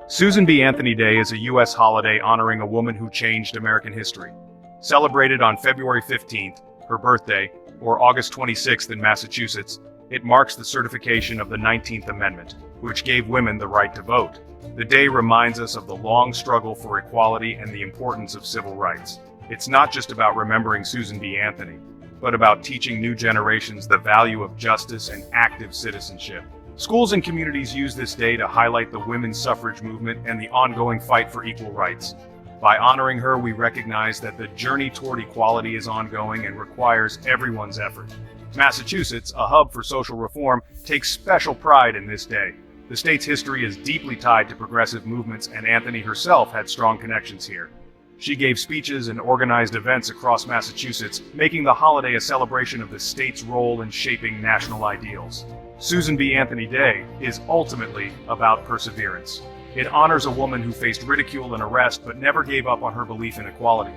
Susan B. Anthony Day is a U.S. holiday honoring a woman who changed American history. Celebrated on February 15th, her birthday, or August 26th in Massachusetts, it marks the certification of the 19th Amendment, which gave women the right to vote. The day reminds us of the long struggle for equality and the importance of civil rights. It's not just about remembering Susan B. Anthony, but about teaching new generations the value of justice and active citizenship. Schools and communities use this day to highlight the women's suffrage movement and the ongoing fight for equal rights. By honoring her, we recognize that the journey toward equality is ongoing and requires everyone's effort. Massachusetts, a hub for social reform, takes special pride in this day. The state's history is deeply tied to progressive movements, and Anthony herself had strong connections here. She gave speeches and organized events across Massachusetts, making the holiday a celebration of the state's role in shaping national ideals. Susan B. Anthony Day is ultimately about perseverance. It honors a woman who faced ridicule and arrest but never gave up on her belief in equality.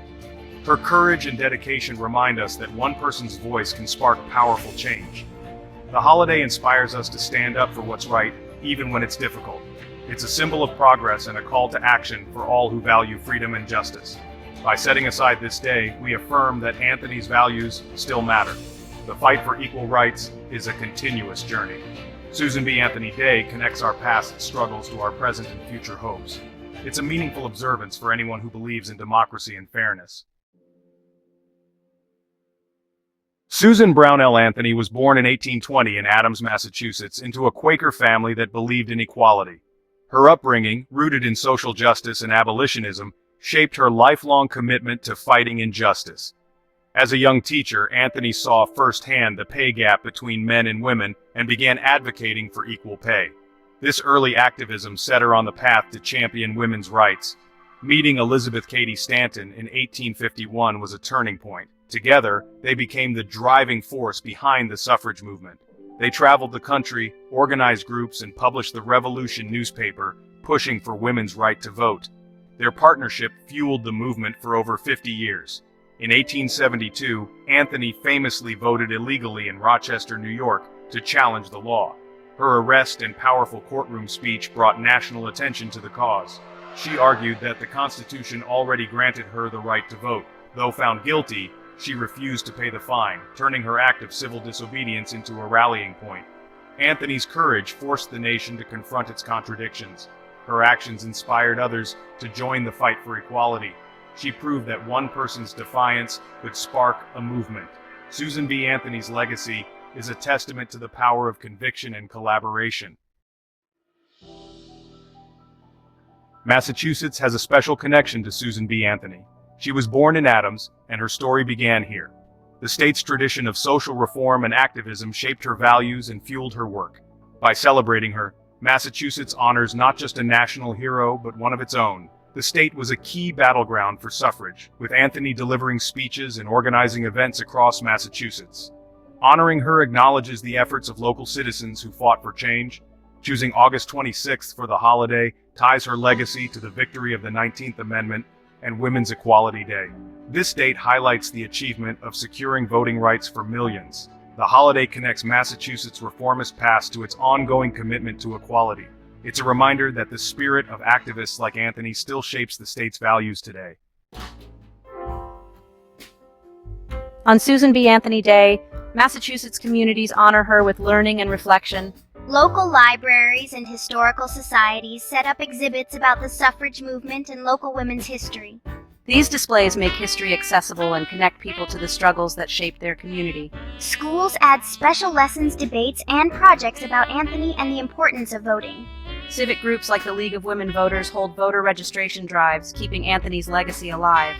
Her courage and dedication remind us that one person's voice can spark powerful change. The holiday inspires us to stand up for what's right, even when it's difficult. It's a symbol of progress and a call to action for all who value freedom and justice. By setting aside this day, we affirm that Anthony's values still matter. The fight for equal rights is a continuous journey. Susan B. Anthony Day connects our past struggles to our present and future hopes. It's a meaningful observance for anyone who believes in democracy and fairness. Susan Brown L. Anthony was born in 1820 in Adams, Massachusetts, into a Quaker family that believed in equality. Her upbringing, rooted in social justice and abolitionism, shaped her lifelong commitment to fighting injustice. As a young teacher, Anthony saw firsthand the pay gap between men and women and began advocating for equal pay. This early activism set her on the path to champion women's rights. Meeting Elizabeth Cady Stanton in 1851 was a turning point. Together, they became the driving force behind the suffrage movement. They traveled the country, organized groups, and published the Revolution newspaper, pushing for women's right to vote. Their partnership fueled the movement for over 50 years. In 1872, Anthony famously voted illegally in Rochester, New York, to challenge the law. Her arrest and powerful courtroom speech brought national attention to the cause. She argued that the Constitution already granted her the right to vote. Though found guilty, she refused to pay the fine, turning her act of civil disobedience into a rallying point. Anthony's courage forced the nation to confront its contradictions. Her actions inspired others to join the fight for equality. She proved that one person's defiance could spark a movement. Susan B. Anthony's legacy is a testament to the power of conviction and collaboration. Massachusetts has a special connection to Susan B. Anthony. She was born in Adams, and her story began here. The state's tradition of social reform and activism shaped her values and fueled her work. By celebrating her, Massachusetts honors not just a national hero, but one of its own. The state was a key battleground for suffrage, with Anthony delivering speeches and organizing events across Massachusetts. Honoring her acknowledges the efforts of local citizens who fought for change. Choosing August 26th for the holiday ties her legacy to the victory of the 19th Amendment and Women's Equality Day. This date highlights the achievement of securing voting rights for millions. The holiday connects Massachusetts' reformist past to its ongoing commitment to equality. It's a reminder that the spirit of activists like Anthony still shapes the state's values today. On Susan B. Anthony Day, Massachusetts communities honor her with learning and reflection. Local libraries and historical societies set up exhibits about the suffrage movement and local women's history. These displays make history accessible and connect people to the struggles that shaped their community. Schools add special lessons, debates, and projects about Anthony and the importance of voting. Civic groups like the League of Women Voters hold voter registration drives, keeping Anthony's legacy alive.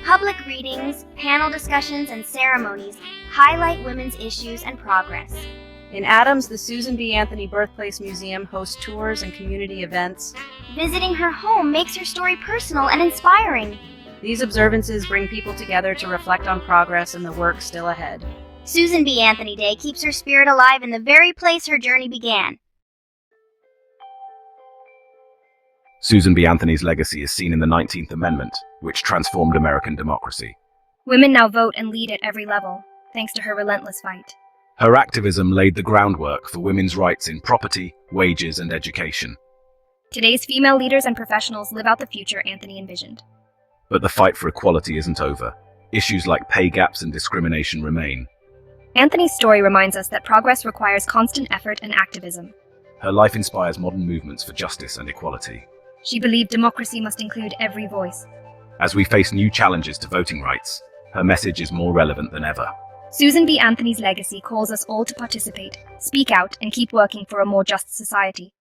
Public readings, panel discussions, and ceremonies highlight women's issues and progress. In Adams, the Susan B. Anthony Birthplace Museum hosts tours and community events. Visiting her home makes her story personal and inspiring. These observances bring people together to reflect on progress and the work still ahead. Susan B. Anthony Day keeps her spirit alive in the very place her journey began. Susan B. Anthony's legacy is seen in the 19th Amendment, which transformed American democracy. Women now vote and lead at every level, thanks to her relentless fight. Her activism laid the groundwork for women's rights in property, wages, and education. Today's female leaders and professionals live out the future Anthony envisioned. But the fight for equality isn't over. Issues like pay gaps and discrimination remain. Anthony's story reminds us that progress requires constant effort and activism. Her life inspires modern movements for justice and equality. She believed democracy must include every voice. As we face new challenges to voting rights, her message is more relevant than ever. Susan B. Anthony's legacy calls us all to participate, speak out, and keep working for a more just society.